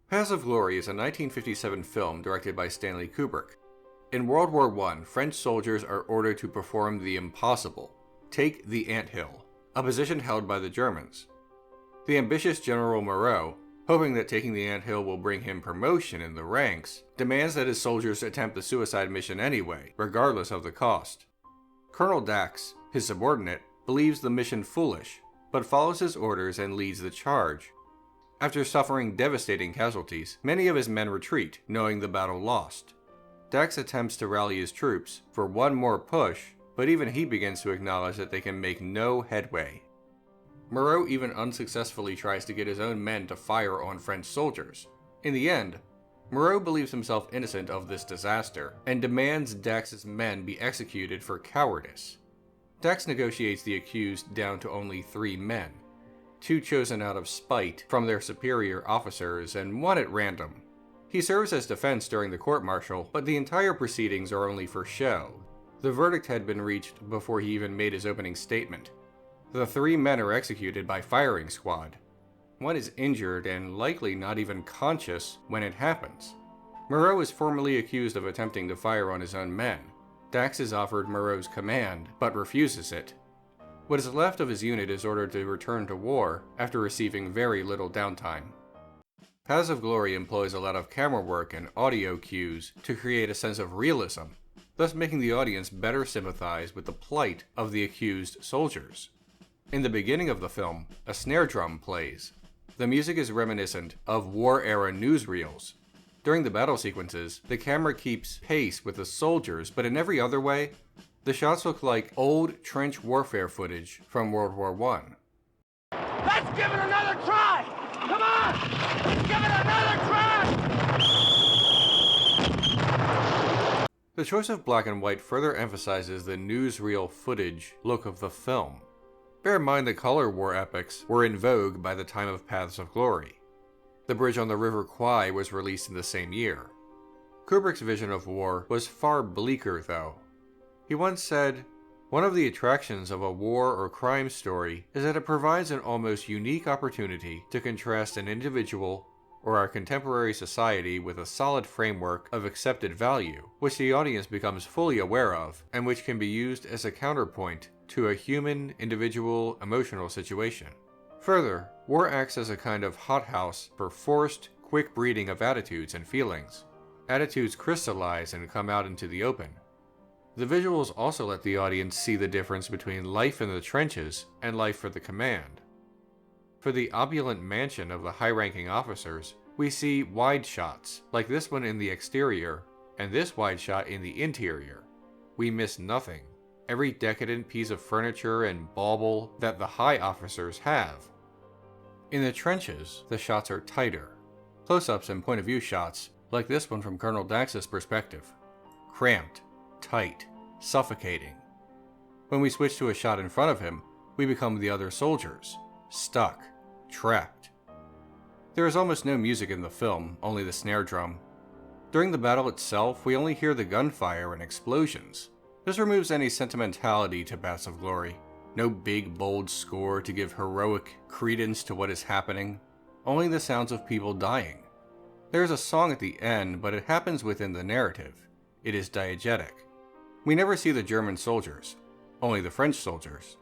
Paths of Glory is a 1957 film directed by Stanley Kubrick. In World War I, French soldiers are ordered to perform the impossible, take the anthill, a position held by the Germans. The ambitious General Moreau, hoping that taking the anthill will bring him promotion in the ranks, demands that his soldiers attempt the suicide mission anyway, regardless of the cost. Colonel Dax, his subordinate, believes the mission foolish, but follows his orders and leads the charge. After suffering devastating casualties, many of his men retreat, knowing the battle lost. Dax attempts to rally his troops for one more push, but even he begins to acknowledge that they can make no headway. Moreau even unsuccessfully tries to get his own men to fire on French soldiers. In the end, Moreau believes himself innocent of this disaster and demands Dax's men be executed for cowardice. Dax negotiates the accused down to only 3 men, 2 chosen out of spite from their superior officers and 1 at random. He serves as defense during the court-martial, but the entire proceedings are only for show. The verdict had been reached before he even made his opening statement. The 3 men are executed by firing squad. 1 is injured and likely not even conscious when it happens. Moreau is formally accused of attempting to fire on his own men. Dax is offered Moreau's command, but refuses it. What is left of his unit is ordered to return to war after receiving very little downtime. Paths of Glory employs a lot of camera work and audio cues to create a sense of realism, thus making the audience better sympathize with the plight of the accused soldiers. In the beginning of the film, a snare drum plays. The music is reminiscent of war-era newsreels. During the battle sequences, the camera keeps pace with the soldiers, but in every other way, the shots look like old trench warfare footage from World War I. Let's give it another try! Come on! Let's give it another try! The choice of black and white further emphasizes the newsreel footage look of the film. Bear in mind that color war epics were in vogue by the time of Paths of Glory. The Bridge on the River Kwai was released in the same year. Kubrick's vision of war was far bleaker, though. He once said, "One of the attractions of a war or crime story is that it provides an almost unique opportunity to contrast an individual or our contemporary society with a solid framework of accepted value, which the audience becomes fully aware of, and which can be used as a counterpoint to a human, individual, emotional situation." Further, war acts as a kind of hothouse for forced, quick breeding of attitudes and feelings. Attitudes crystallize and come out into the open. The visuals also let the audience see the difference between life in the trenches and life for the command. For the opulent mansion of the high-ranking officers, we see wide shots, like this one in the exterior, and this wide shot in the interior. We miss nothing. Every decadent piece of furniture and bauble that the high officers have. In the trenches, the shots are tighter. Close-ups and point-of-view shots, like this one from Colonel Dax's perspective. Cramped, tight, suffocating. When we switch to a shot in front of him, we become the other soldiers, stuck, trapped. There is almost no music in the film, only the snare drum. During the battle itself, we only hear the gunfire and explosions. This removes any sentimentality to Paths of Glory. No big, bold score to give heroic credence to what is happening. Only the sounds of people dying. There is a song at the end, but it happens within the narrative. It is diegetic. We never see the German soldiers, only the French soldiers.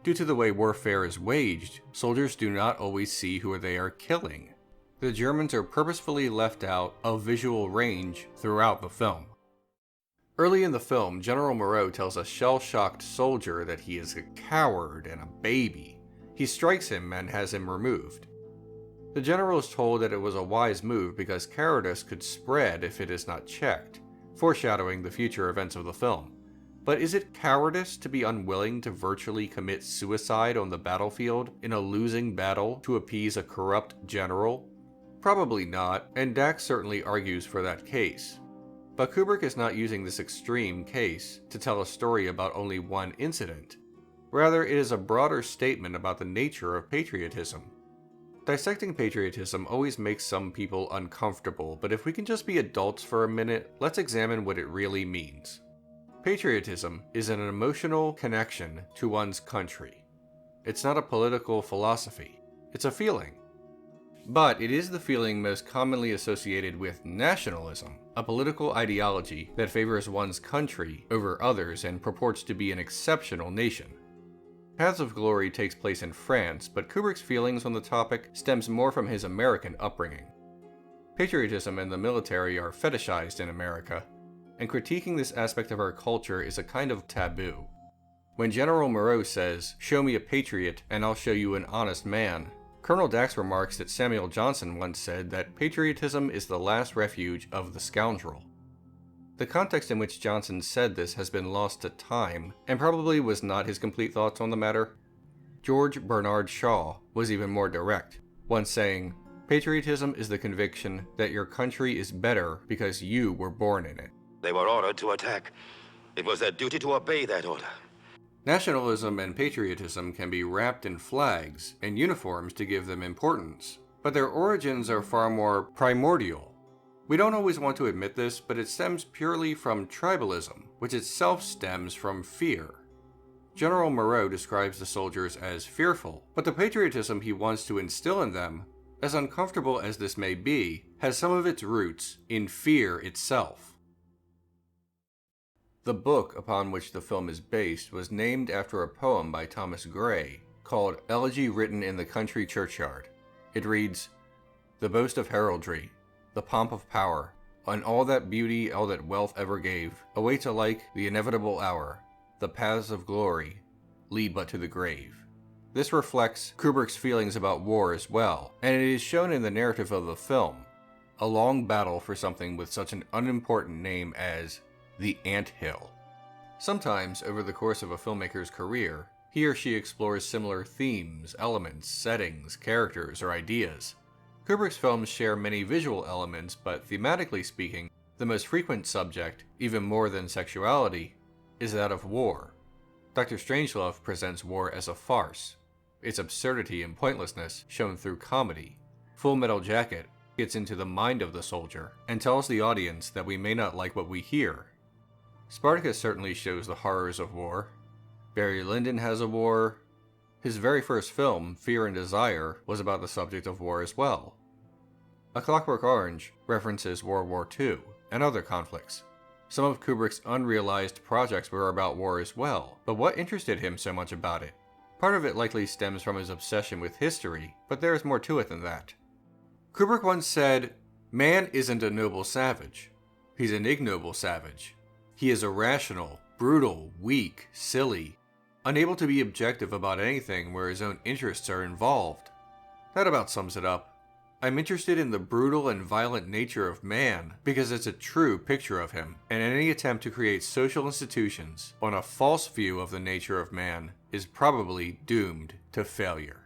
Due to the way warfare is waged, soldiers do not always see who they are killing. The Germans are purposefully left out of visual range throughout the film. Early in the film, General Moreau tells a shell-shocked soldier that he is a coward and a baby. He strikes him and has him removed. The general is told that it was a wise move because cowardice could spread if it is not checked, foreshadowing the future events of the film. But is it cowardice to be unwilling to virtually commit suicide on the battlefield in a losing battle to appease a corrupt general? Probably not, and Dax certainly argues for that case. But Kubrick is not using this extreme case to tell a story about only one incident. Rather, it is a broader statement about the nature of patriotism. Dissecting patriotism always makes some people uncomfortable, but if we can just be adults for a minute, let's examine what it really means. Patriotism is an emotional connection to one's country. It's not a political philosophy. It's a feeling. But it is the feeling most commonly associated with nationalism, a political ideology that favors one's country over others and purports to be an exceptional nation. Paths of Glory takes place in France, but Kubrick's feelings on the topic stems more from his American upbringing. Patriotism and the military are fetishized in America, and critiquing this aspect of our culture is a kind of taboo. When General Moreau says, "Show me a patriot and I'll show you an honest man," Colonel Dax remarks that Samuel Johnson once said that patriotism is the last refuge of the scoundrel. The context in which Johnson said this has been lost to time, and probably was not his complete thoughts on the matter. George Bernard Shaw was even more direct, once saying, "Patriotism is the conviction that your country is better because you were born in it." They were ordered to attack. It was their duty to obey that order. Nationalism and patriotism can be wrapped in flags and uniforms to give them importance, but their origins are far more primordial. We don't always want to admit this, but it stems purely from tribalism, which itself stems from fear. General Moreau describes the soldiers as fearful, but the patriotism he wants to instill in them, as uncomfortable as this may be, has some of its roots in fear itself. The book upon which the film is based was named after a poem by Thomas Gray called Elegy Written in the Country Churchyard. It reads, "The boast of heraldry, the pomp of power, and all that beauty, all that wealth ever gave, awaits alike the inevitable hour. The paths of glory lead but to the grave." This reflects Kubrick's feelings about war as well, and it is shown in the narrative of the film, a long battle for something with such an unimportant name as the anthill. Sometimes, over the course of a filmmaker's career, he or she explores similar themes, elements, settings, characters, or ideas. Kubrick's films share many visual elements, but thematically speaking, the most frequent subject, even more than sexuality, is that of war. Dr. Strangelove presents war as a farce, its absurdity and pointlessness shown through comedy. Full Metal Jacket gets into the mind of the soldier and tells the audience that we may not like what we hear. Spartacus certainly shows the horrors of war. Barry Lyndon has a war. His very first film, Fear and Desire, was about the subject of war as well. A Clockwork Orange references World War II and other conflicts. Some of Kubrick's unrealized projects were about war as well, but what interested him so much about it? Part of it likely stems from his obsession with history, but there is more to it than that. Kubrick once said, "Man isn't a noble savage. He's an ignoble savage. He is irrational, brutal, weak, silly, unable to be objective about anything where his own interests are involved." That about sums it up. I'm interested in the brutal and violent nature of man because it's a true picture of him, and any attempt to create social institutions on a false view of the nature of man is probably doomed to failure.